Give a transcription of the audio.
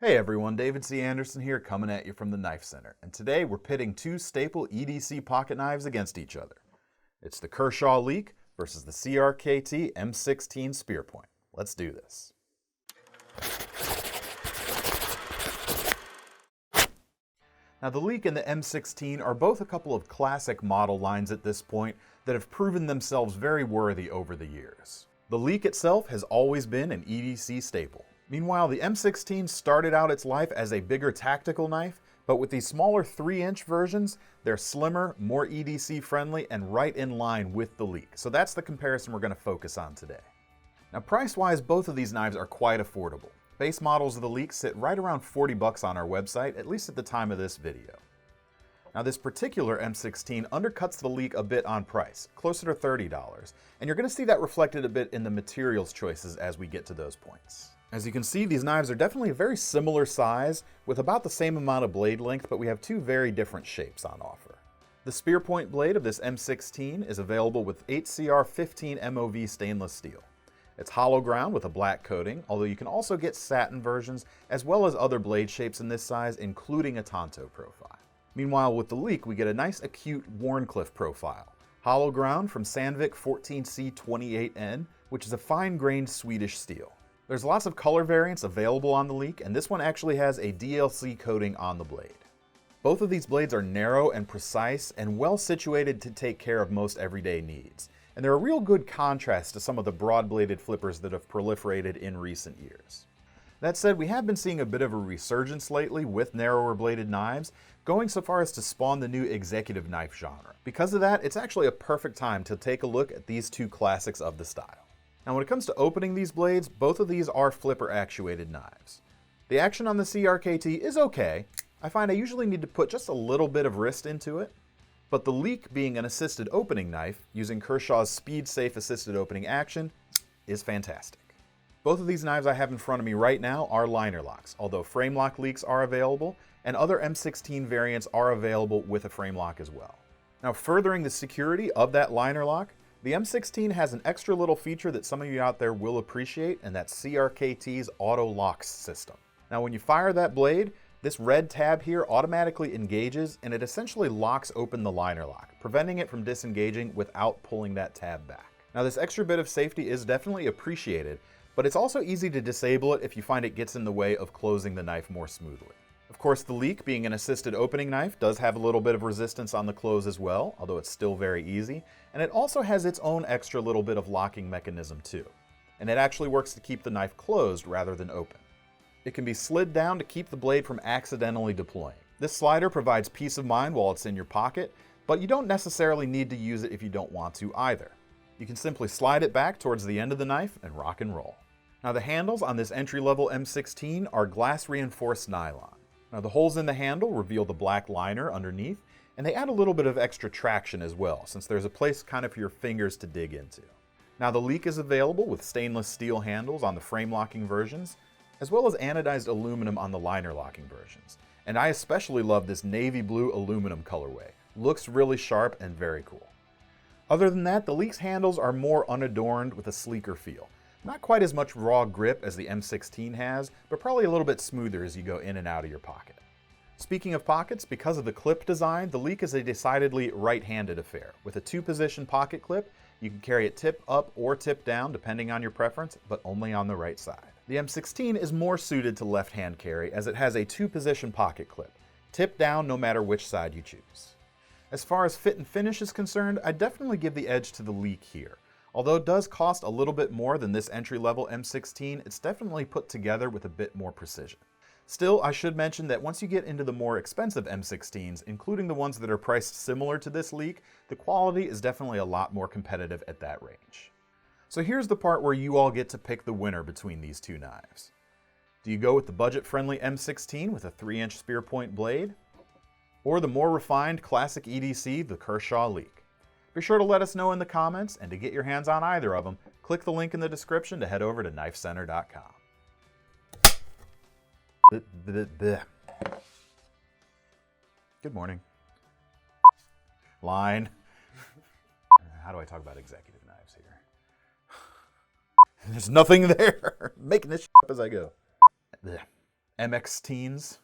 Hey everyone, David C. Anderson here coming at you from the KnifeCenter, and today we're pitting two staple EDC pocket knives against each other. It's the Kershaw Leek versus the Crkt M16 Spearpoint. Let's do this. Now the Leek and the M16 are both a couple of classic model lines at this point that have proven themselves very worthy over the years. The Leek itself has always been an EDC staple. Meanwhile, the M16 started out its life as a bigger tactical knife, but with these smaller 3-inch versions, they're slimmer, more EDC friendly, and right in line with the Leek. So that's the comparison we're going to focus on today. Now price-wise, both of these knives are quite affordable. Base models of the Leek sit right around 40 bucks on our website, at least at the time of this video. Now this particular M16 undercuts the Leek a bit on price, closer to $30, and you're going to see that reflected a bit in the materials choices as we get to those points. As you can see, these knives are definitely a very similar size, with about the same amount of blade length, but we have two very different shapes on offer. The Spearpoint blade of this M16 is available with 8CR15 MOV stainless steel. It's hollow ground with a black coating, although you can also get satin versions, as well as other blade shapes in this size, including a Tonto profile. Meanwhile, with the Leek, we get a nice acute Wharncliffe profile. Hollow ground from Sandvik 14C28N, which is a fine-grained Swedish steel. There's lots of color variants available on the Leek, and this one actually has a DLC coating on the blade. Both of these blades are narrow and precise and well situated to take care of most everyday needs. And they're a real good contrast to some of the broad-bladed flippers that have proliferated in recent years. That said, we have been seeing a bit of a resurgence lately with narrower bladed knives, going so far as to spawn the new executive knife genre. Because of that, it's actually a perfect time to take a look at these two classics of the style. Now when it comes to opening these blades, both of these are flipper actuated knives. The action on the CRKT is okay. I find I usually need to put just a little bit of wrist into it, but the Leek, being an assisted opening knife, using Kershaw's speed-safe assisted opening action, is fantastic. Both of these knives I have in front of me right now are liner locks, although frame lock Leeks are available, and other M16 variants are available with a frame lock as well. Now furthering the security of that liner lock, the M16 has an extra little feature that some of you out there will appreciate, and that's CRKT's Auto Locks system. Now when you fire that blade, this red tab here automatically engages, and it essentially locks open the liner lock, preventing it from disengaging without pulling that tab back. Now this extra bit of safety is definitely appreciated, but it's also easy to disable it if you find it gets in the way of closing the knife more smoothly. Of course, the Leek, being an assisted opening knife, does have a little bit of resistance on the close as well, although it's still very easy, and it also has its own extra little bit of locking mechanism too. And it actually works to keep the knife closed rather than open. It can be slid down to keep the blade from accidentally deploying. This slider provides peace of mind while it's in your pocket, but you don't necessarily need to use it if you don't want to either. You can simply slide it back towards the end of the knife and rock and roll. Now the handles on this entry-level M16 are glass-reinforced nylon. Now the holes in the handle reveal the black liner underneath, and they add a little bit of extra traction as well, since there's a place kind of for your fingers to dig into. Now the Leek is available with stainless steel handles on the frame locking versions, as well as anodized aluminum on the liner locking versions. And I especially love this navy blue aluminum colorway. Looks really sharp and very cool. Other than that, the Leek's handles are more unadorned with a sleeker feel. Not quite as much raw grip as the M16 has, but probably a little bit smoother as you go in and out of your pocket. Speaking of pockets, because of the clip design, the Leek is a decidedly right-handed affair. With a 2-position pocket clip, you can carry it tip up or tip down depending on your preference, but only on the right side. The M16 is more suited to left-hand carry as it has a 2-position pocket clip. Tip down no matter which side you choose. As far as fit and finish is concerned, I definitely give the edge to the Leek here. Although it does cost a little bit more than this entry-level M16, it's definitely put together with a bit more precision. Still, I should mention that once you get into the more expensive M16s, including the ones that are priced similar to this Leek, the quality is definitely a lot more competitive at that range. So here's the part where you all get to pick the winner between these two knives. Do you go with the budget-friendly M16 with a 3-inch Spearpoint blade? Or the more refined classic EDC, the Kershaw Leek? Be sure to let us know in the comments, and to get your hands on either of them, click the link in the description to head over to KnifeCenter.com. Good morning. Line. How do I talk about executive knives here? There's nothing there. Making this up as I go. MX-teens.